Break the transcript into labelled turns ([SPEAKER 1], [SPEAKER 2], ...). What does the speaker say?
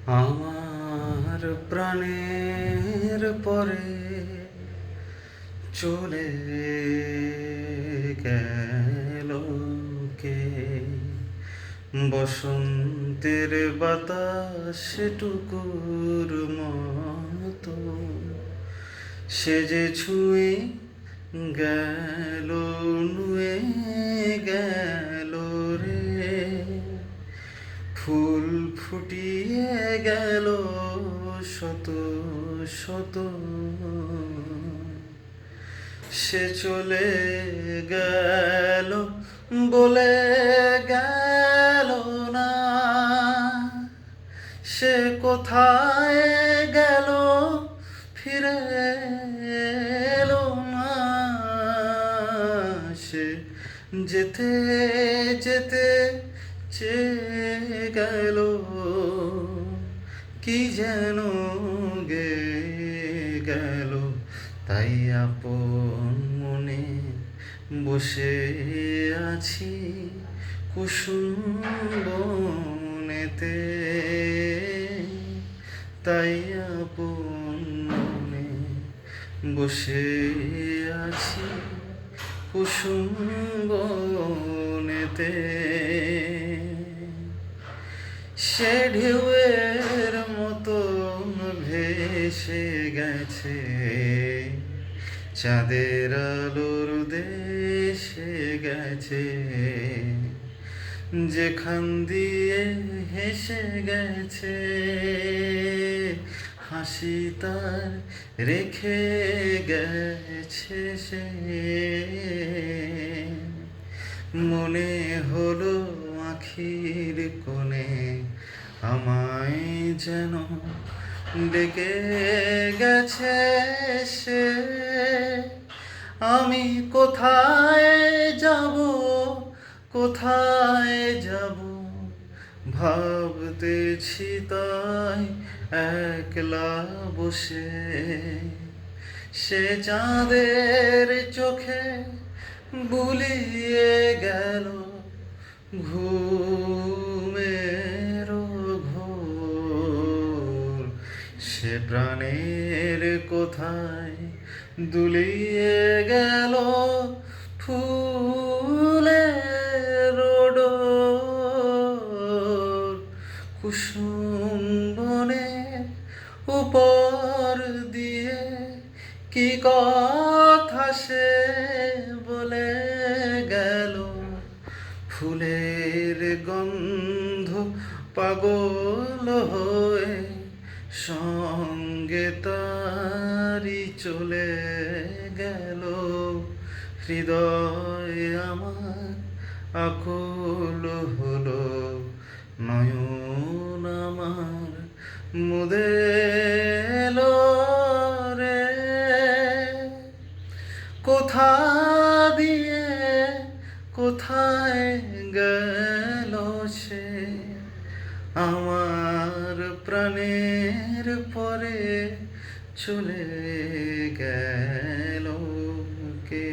[SPEAKER 1] আমার প্রাণের পরে চলে গেল কে? বসন্তের বাতাস টুকুর মতো সে যে ছুঁয়ে গেল, নুয়ে গেল রে। ফুল ফুটিয়ে গেল শত শত, সে চলে গেল বলে গেল না সে কোথায় গেল, ফিরে এলো না। সে যেতে যেতে চেয়ে গেল কি যেন গে গেল। তাই আপন মনে বসে আছি কুসুম বনেতে। তাই আপন মনে বসে আছি কুসুম বনেতে। সে ঢেউয়ের মতন ভেসে গেছে চাঁদের আলোর দেশে গেছে। যেখান দিয়ে হেসে গেছে হাসি তার রেখে গেছে সে। মনে হলো আখির কোণে আমায় যেন ডেকে গেছে সে। আমি কোথায় যাব, কোথায় যাব ভাবতেছি তাই একলা বসে। সে চাঁদের চোখে বুলিয়ে গেল ঘুমের ঘোর। সে প্রাণের কোথায় দুলিয়ে গেল ফুলের ডোর। কুসুম বনের উপর দিয়ে কি কথা সে বলে গেল। ফুলের গন্ধ পাগল হয়ে সঙ্গে তারি চলে গেল। হৃদয় আমার আকুল হলো, নয়ন আমার মুদে এলো রে। কোথা দিয়ে কোথায় গেল সে? আমার প্রাণের পরে চলে গেল কে?